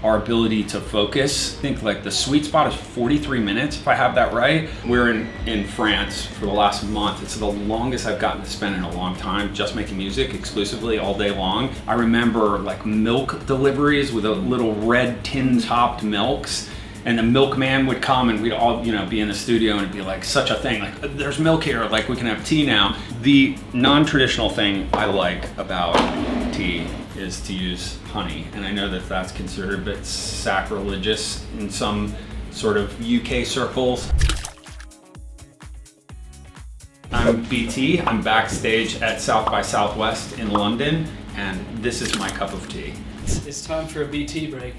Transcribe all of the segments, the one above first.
our ability to focus. I think like the sweet spot is 43 minutes, if I have that right. We're in France for the last month. It's the longest I've gotten to spend in a long time, just making music exclusively all day long. I remember like milk deliveries with a little red tin-topped milks. And the milkman would come and we'd all, be in the studio and it'd be like such a thing, like there's milk here, like we can have tea now. The non-traditional thing I like about tea is to use honey. And I know that that's considered a bit sacrilegious in some sort of UK circles. I'm BT, I'm backstage at South by Southwest in London, and this is my cup of tea. It's time for a BT break.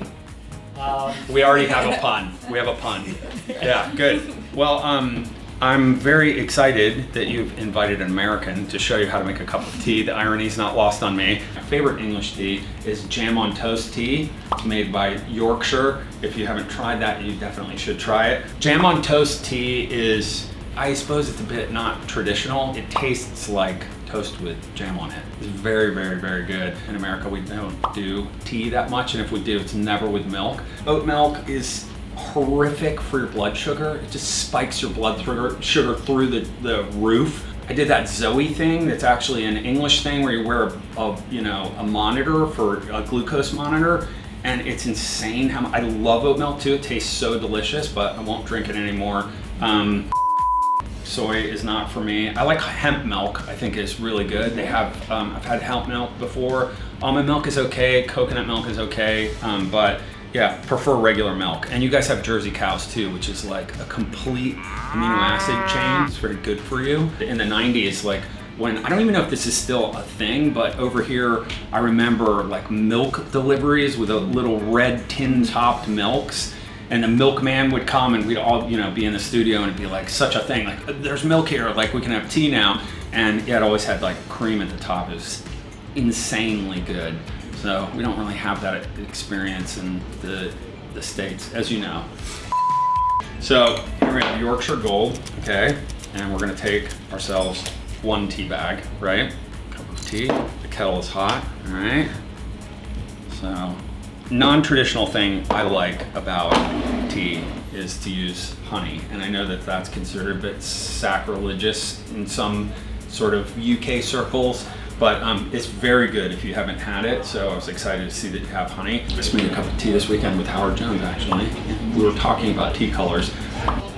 We already have a pun. We have a pun. Yeah, good. Well, I'm very excited that you've invited an American to show you how to make a cup of tea. The irony's not lost on me. My favorite English tea is Jam on Toast tea. It's made by Yorkshire. If you haven't tried that, you definitely should try it. Jam on Toast tea is, I suppose it's a bit not traditional. It tastes like toast with jam on it. It's very, very, very good. In America, we don't do tea that much, and if we do, it's never with milk. Oat milk is horrific for your blood sugar. It just spikes your blood sugar through the roof. I did that Zoe thing that's actually an English thing where you wear a monitor for a glucose monitor, and it's insane how much. I love oat milk too. It tastes so delicious, but I won't drink it anymore. Soy is not for me. I like hemp milk, I think is really good. They have, I've had hemp milk before. Almond milk is okay, coconut milk is okay, but yeah, prefer regular milk. And you guys have Jersey cows too, which is like a complete amino acid chain. It's very good for you. In the 90s, like when, I don't even know if this is still a thing, but over here, I remember like milk deliveries with a little red tin-topped milks. And the milkman would come and we'd all, be in the studio and it'd be like such a thing, like there's milk here, like we can have tea now. And yeah, it always had like cream at the top. It was insanely good. So we don't really have that experience in the States, as you know. So here we have Yorkshire Gold, okay? And we're gonna take ourselves one tea bag, right? Cup of tea, the kettle is hot, all right? So, non-traditional thing I like about tea is to use honey, and I know that that's considered a bit sacrilegious in some sort of UK circles, but it's very good if you haven't had it, so I was excited to see that you have honey. I just made a cup of tea this weekend with Howard Jones, actually. We were talking about tea colors.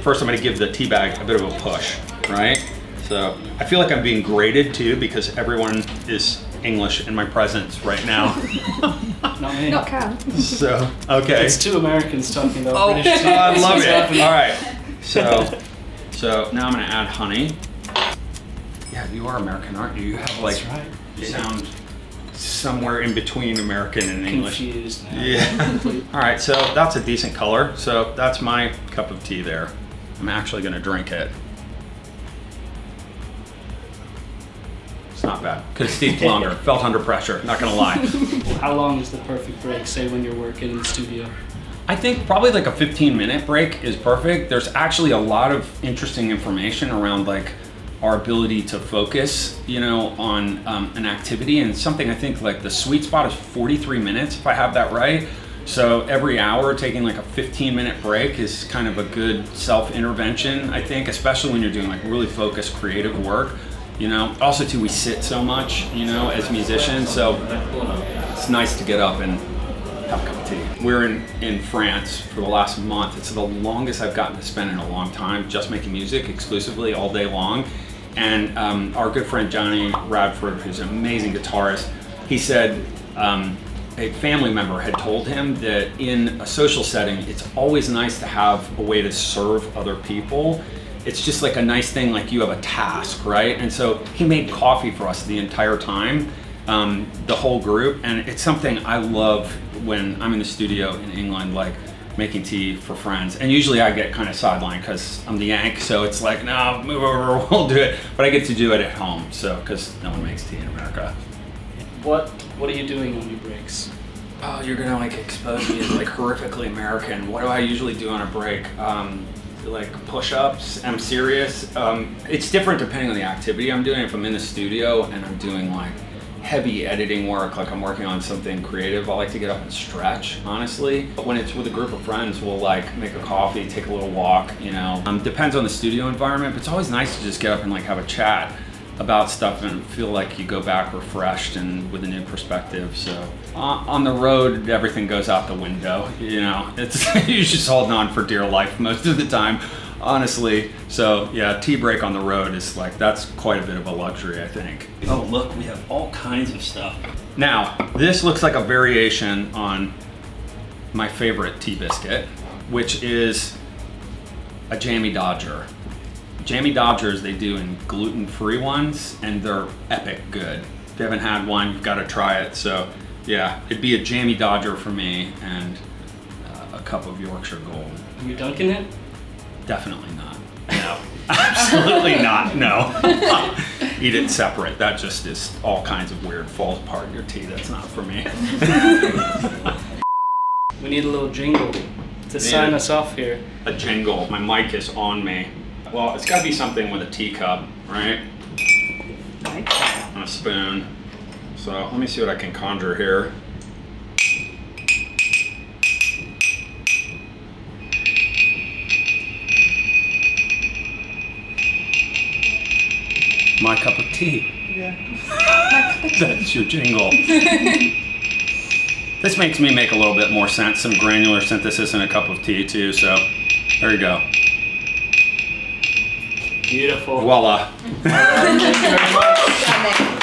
First, I'm gonna give the tea bag a bit of a push, right? So I feel like I'm being graded too because everyone is English in my presence right now. Not me. Not Cam. So, okay. It's two Americans talking about British tea. I love it. All right. So now I'm gonna add honey. Yeah, you are American, aren't you? You have like, That's right. you sound somewhere in between American and English. Confused. Yeah. All right, so that's a decent color. So that's my cup of tea there. I'm actually gonna drink it. It's not bad. Could have steeped longer. Felt under pressure, not gonna lie. How long is the perfect break, say when you're working in the studio? I think probably like a 15-minute break is perfect. There's actually a lot of interesting information around like our ability to focus, on an activity, and something I think like the sweet spot is 43 minutes, if I have that right. So every hour taking like a 15-minute break is kind of a good self-intervention, I think, especially when you're doing like really focused creative work. Also too, we sit so much, as musicians, so it's nice to get up and have a cup of tea. We're in France for the last month. It's the longest I've gotten to spend in a long time, just making music exclusively all day long. And our good friend Johnny Radford, who's an amazing guitarist, he said a family member had told him that in a social setting, it's always nice to have a way to serve other people. It's just like a nice thing, like you have a task, right? And so he made coffee for us the entire time, the whole group. And it's something I love when I'm in the studio in England, like making tea for friends. And usually I get kind of sidelined because I'm the Yank, so it's like, no, move over, we'll do it. But I get to do it at home, so, because no one makes tea in America. What are you doing on your breaks? Oh, you're gonna like expose me as like horrifically American. What do I usually do on a break? Like push-ups. I'm serious. It's different depending on the activity I'm doing. If I'm in the studio and I'm doing like heavy editing work, like I'm working on something creative, I like to get up and stretch, honestly. But when it's with a group of friends, we'll like make a coffee, take a little walk, you know. Depends on the studio environment, but it's always nice to just get up and like have a chat about stuff and feel like you go back refreshed and with a new perspective. So on the road, everything goes out the window, you know. It's you're just holding on for dear life most of the time, honestly. So yeah, tea break on the road is like, that's quite a bit of a luxury, I think. Oh look, we have all kinds of stuff. Now, this looks like a variation on my favorite tea biscuit, which is a Jammy Dodger. Jammy Dodgers they do in gluten-free ones, and they're epic good. If you haven't had one, you've got to try it. So yeah, it'd be a Jammy Dodger for me, and a cup of Yorkshire Gold. Are you dunking it? Definitely not. No, absolutely not. No. Eat it separate. That just is all kinds of weird, falls apart in your tea. That's not for me. We need a little jingle to sign us off here. A jingle. My mic is on me. Well, it's got to be something with a teacup, right? And a spoon. So let me see what I can conjure here. My cup of tea. Yeah. That's your jingle. This makes me make a little bit more sense. Some granular synthesis in a cup of tea too. So there you go. Beautiful. Voila. Thank you very much.